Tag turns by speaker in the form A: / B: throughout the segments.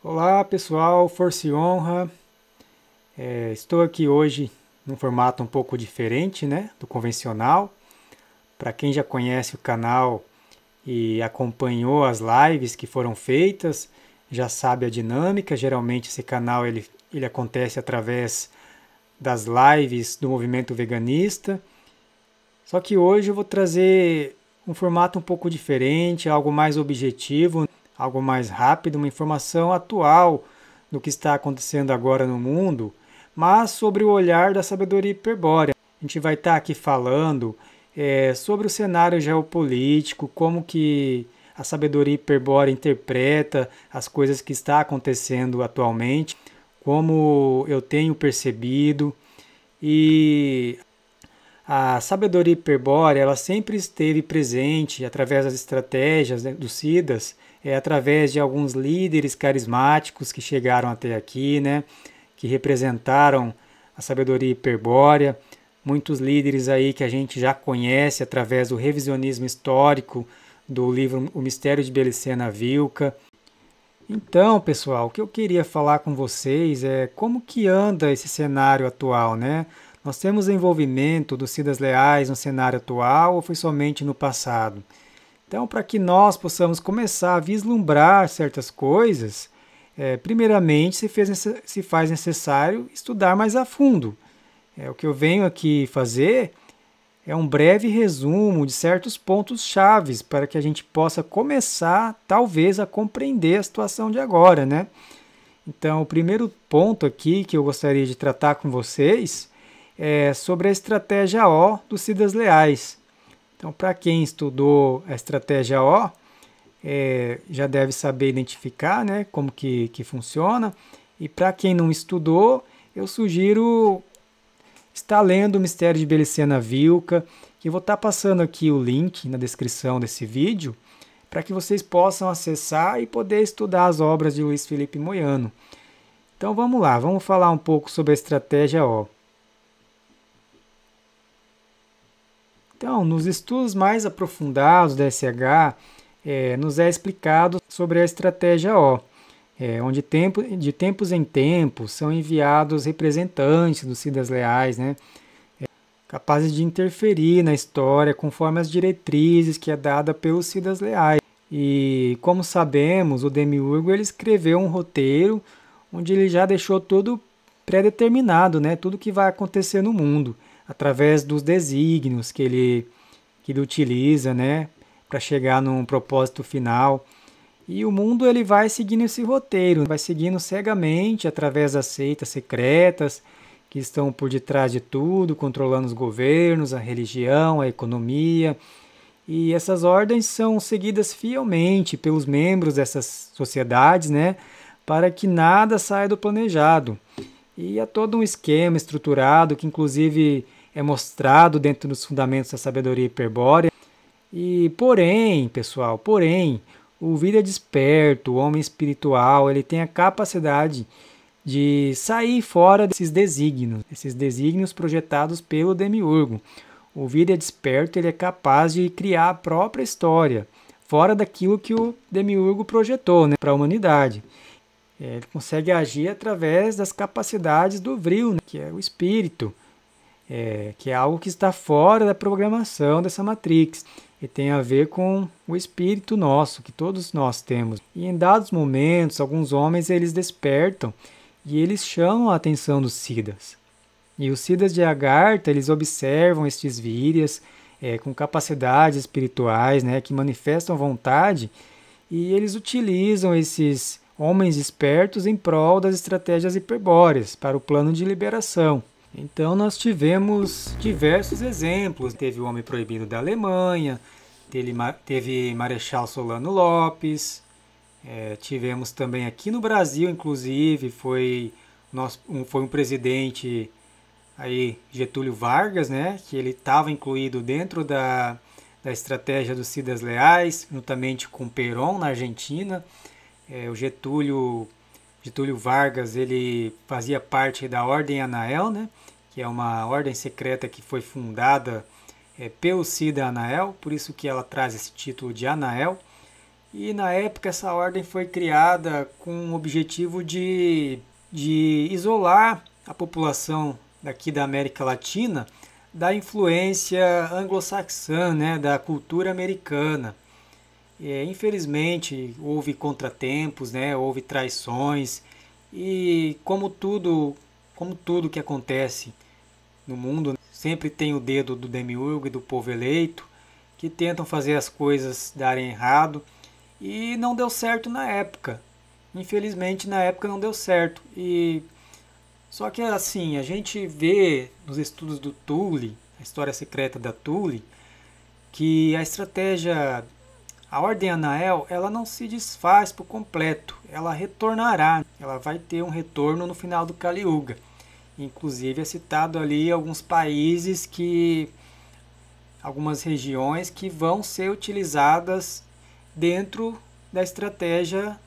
A: Olá pessoal, força e honra. Estou aqui hoje num formato um pouco diferente, né, do convencional. Para quem já conhece o canal e acompanhou as lives que foram feitas, já sabe a dinâmica. Geralmente esse canal ele acontece através das lives do movimento veganista. Só que hoje eu vou trazer um formato um pouco diferente, algo mais objetivo, algo mais rápido, uma informação atual do que está acontecendo agora no mundo, mas sobre o olhar da sabedoria hiperbórea. A gente vai estar aqui falando sobre o cenário geopolítico, como que a sabedoria hiperbórea interpreta as coisas que está acontecendo atualmente, como eu tenho percebido e a sabedoria hiperbórea ela sempre esteve presente através das estratégias, né, dos Siddhas, através de alguns líderes carismáticos que chegaram até aqui, né, que representaram a sabedoria hiperbórea. Muitos líderes aí que a gente já conhece através do revisionismo histórico do livro O Mistério de Belicena Vilca. Então, pessoal, o que eu queria falar com vocês é como que anda esse cenário atual, né? Nós temos envolvimento dos Siddhas leais no cenário atual ou foi somente no passado? Então, para que nós possamos começar a vislumbrar certas coisas, primeiramente se faz necessário estudar mais a fundo. O que eu venho aqui fazer é um breve resumo de certos pontos chaves para que a gente possa começar, talvez, a compreender a situação de agora, né? Então, o primeiro ponto aqui que eu gostaria de tratar com vocês é sobre a estratégia O dos Siddhas leais. Então, para quem estudou a estratégia O, já deve saber identificar, né, como que funciona. E para quem não estudou, eu sugiro estar lendo o Mistério de Belicena Vilca, que eu vou estar passando aqui o link na descrição desse vídeo, para que vocês possam acessar e poder estudar as obras de Luiz Felipe Moiano. Então vamos lá, vamos falar um pouco sobre a estratégia O. Então, nos estudos mais aprofundados da SH, nos é explicado sobre a estratégia O, onde de tempos em tempos são enviados representantes dos Siddhas leais, né, capazes de interferir na história conforme as diretrizes que é dada pelos Siddhas leais. E como sabemos, o Demiurgo ele escreveu um roteiro onde ele já deixou tudo pré-determinado, né, tudo que vai acontecer no mundo, através dos desígnios que ele utiliza, né, para chegar num propósito final. E o mundo ele vai seguindo esse roteiro, vai seguindo cegamente através das seitas secretas que estão por detrás de tudo, controlando os governos, a religião, a economia. E essas ordens são seguidas fielmente pelos membros dessas sociedades, né, para que nada saia do planejado. E há todo um esquema estruturado que inclusive é mostrado dentro dos fundamentos da sabedoria hiperbórea. E porém, pessoal, o vida desperto, o homem espiritual, ele tem a capacidade de sair fora desses desígnios projetados pelo Demiurgo. O vida desperto, ele é capaz de criar a própria história, fora daquilo que o Demiurgo projetou, né, para a humanidade. Ele consegue agir através das capacidades do vril, né, que é o espírito, que é algo que está fora da programação dessa Matrix. E tem a ver com o espírito nosso, que todos nós temos. E em dados momentos, alguns homens eles despertam e eles chamam a atenção dos Siddhas. E os Siddhas de Agartha, eles observam estes vírias com capacidades espirituais, né, que manifestam vontade, e eles utilizam esses homens espertos em prol das estratégias hiperbóreas para o plano de liberação. Então nós tivemos diversos exemplos. Teve o Homem Proibido da Alemanha, teve Marechal Solano Lopes, tivemos também aqui no Brasil, inclusive, foi um presidente aí, Getúlio Vargas, né, que ele estava incluído dentro da estratégia dos Siddhas leais, juntamente com Perón na Argentina. O Getúlio Vargas ele fazia parte da Ordem Anael, né, que é uma ordem secreta que foi fundada pelo Siddha Anael, por isso que ela traz esse título de Anael. E na época essa ordem foi criada com o objetivo de isolar a população daqui da América Latina da influência anglo-saxã, né, da cultura americana. Infelizmente houve contratempos, né, houve traições e como tudo que acontece no mundo, sempre tem o dedo do demiurgo e do povo eleito que tentam fazer as coisas darem errado e não deu certo na época. Infelizmente na época não deu certo. E só que assim, a gente vê nos estudos do Thule, a história secreta da Thule, que a estratégia, a Ordem Anael, ela não se desfaz por completo, ela retornará, ela vai ter um retorno no final do Kali Yuga. Inclusive é citado ali alguns países que, algumas regiões que vão ser utilizadas dentro da estratégia,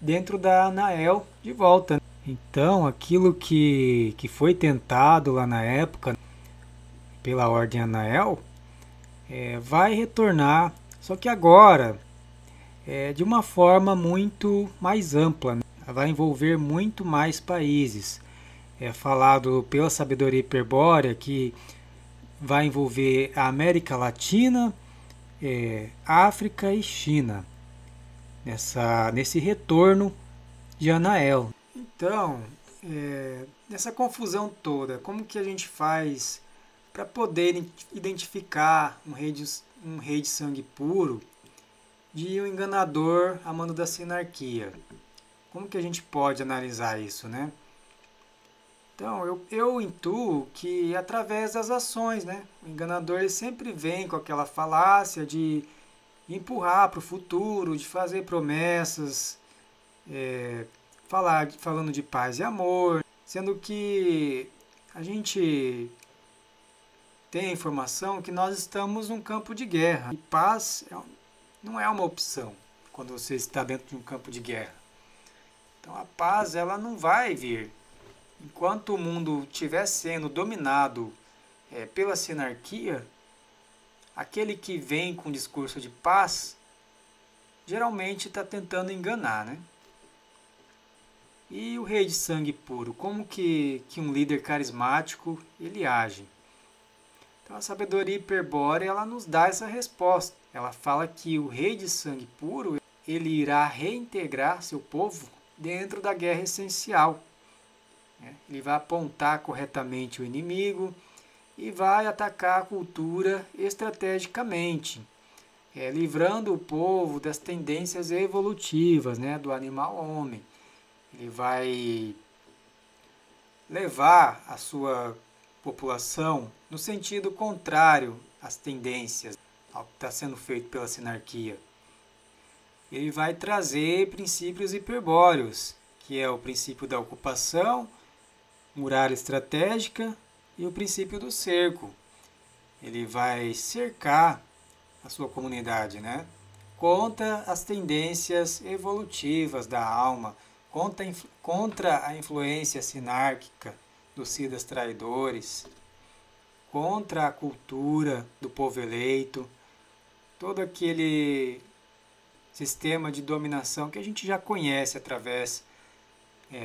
A: dentro da Anael de volta. Então, aquilo que foi tentado lá na época pela Ordem Anael vai retornar, só que agora de uma forma muito mais ampla, né? Vai envolver muito mais países. É falado pela sabedoria hiperbórea que vai envolver a América Latina, África e China nesse retorno de Anael. Então, nessa confusão toda, como que a gente faz para poder identificar um rei de sangue puro de um enganador amando da sinarquia? Como que a gente pode analisar isso, né? Então, eu intuo que através das ações, né? O enganador ele sempre vem com aquela falácia de empurrar para o futuro, de fazer promessas, falando de paz e amor, sendo que a gente tem a informação que nós estamos num campo de guerra. E paz não é uma opção quando você está dentro de um campo de guerra. Então a paz ela não vai vir. Enquanto o mundo estiver sendo dominado pela sinarquia, aquele que vem com discurso de paz geralmente está tentando enganar, né? E o rei de sangue puro, como que um líder carismático ele age? Então a sabedoria hiperbórea ela nos dá essa resposta. Ela fala que o rei de sangue puro ele irá reintegrar seu povo dentro da guerra essencial. Ele vai apontar corretamente o inimigo e vai atacar a cultura estrategicamente, livrando o povo das tendências evolutivas, né, do animal homem. Ele vai levar a sua população no sentido contrário às tendências, ao que está sendo feito pela sinarquia. Ele vai trazer princípios hiperbóreos, que é o princípio da ocupação, muralha estratégica e o princípio do cerco. Ele vai cercar a sua comunidade, né? Contra as tendências evolutivas da alma, contra a influência sinárquica dos siddhas traidores, contra a cultura do povo eleito, todo aquele sistema de dominação que a gente já conhece através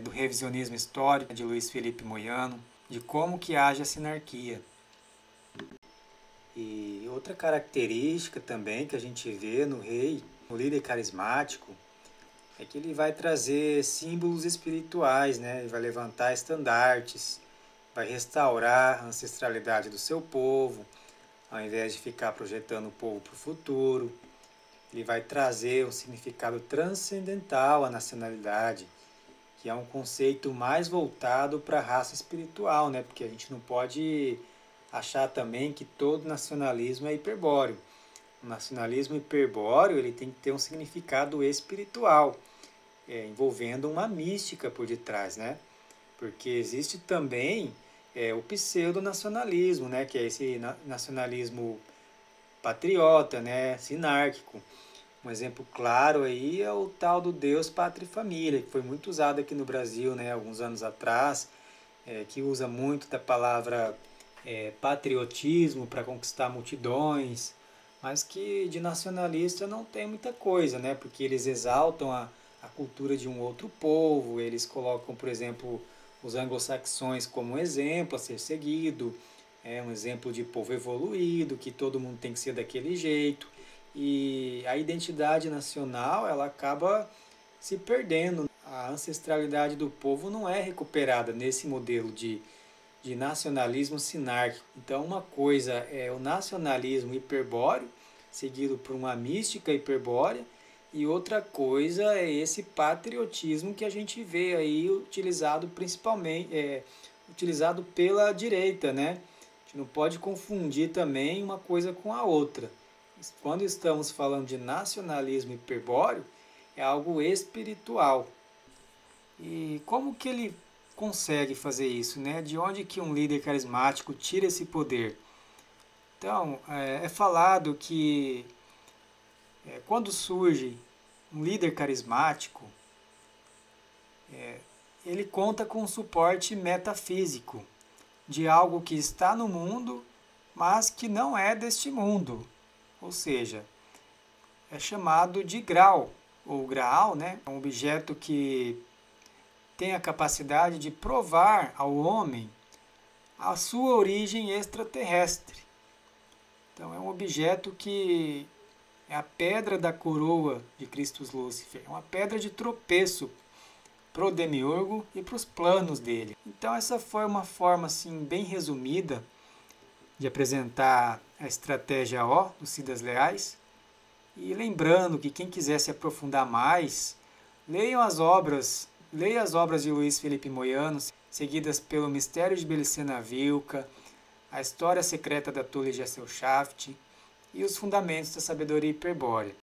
A: do revisionismo histórico de Luiz Felipe Moyano, de como que age a sinarquia. E outra característica também que a gente vê no rei, no líder carismático, é que ele vai trazer símbolos espirituais, né? Ele vai levantar estandartes, vai restaurar a ancestralidade do seu povo, ao invés de ficar projetando o povo para o futuro. Ele vai trazer um significado transcendental à nacionalidade, que é um conceito mais voltado para a raça espiritual, né? Porque a gente não pode achar também que todo nacionalismo é hiperbóreo. O nacionalismo hiperbóreo ele tem que ter um significado espiritual, envolvendo uma mística por detrás, né? Porque existe também o pseudo-nacionalismo, né? Que é esse nacionalismo patriota, né? Sinárquico. Um exemplo claro aí é o tal do Deus, Pátria e Família, que foi muito usado aqui no Brasil, né? Alguns anos atrás, que usa muito da palavra patriotismo para conquistar multidões, mas que de nacionalista não tem muita coisa, né? Porque eles exaltam a cultura de um outro povo, eles colocam, por exemplo, os anglo-saxões como um exemplo a ser seguido, é um exemplo de povo evoluído, que todo mundo tem que ser daquele jeito. E a identidade nacional, ela acaba se perdendo. A ancestralidade do povo não é recuperada nesse modelo de nacionalismo sinárquico. Então, uma coisa é o nacionalismo hiperbóreo, seguido por uma mística hiperbórea, e outra coisa é esse patriotismo que a gente vê aí utilizado principalmente, utilizado pela direita, né? A gente não pode confundir também uma coisa com a outra. Quando estamos falando de nacionalismo hiperbóreo, é algo espiritual. E como que ele consegue fazer isso, né? De onde que um líder carismático tira esse poder? Então, é falado que quando surge um líder carismático, ele conta com um suporte metafísico de algo que está no mundo, mas que não é deste mundo. Ou seja, é chamado de grau, ou graal, né? É um objeto que tem a capacidade de provar ao homem a sua origem extraterrestre. Então é um objeto que é a pedra da coroa de Christus Lúcifer, é uma pedra de tropeço para o demiurgo e para os planos dele. Então essa foi uma forma assim bem resumida de apresentar a estratégia O dos Sidas Leais. E lembrando que quem quiser se aprofundar mais, leia as obras de Luiz Felipe Moiano, seguidas pelo Mistério de Belicena Vilca, a História Secreta da Tule Gesellschaft e os Fundamentos da Sabedoria Hiperbórea.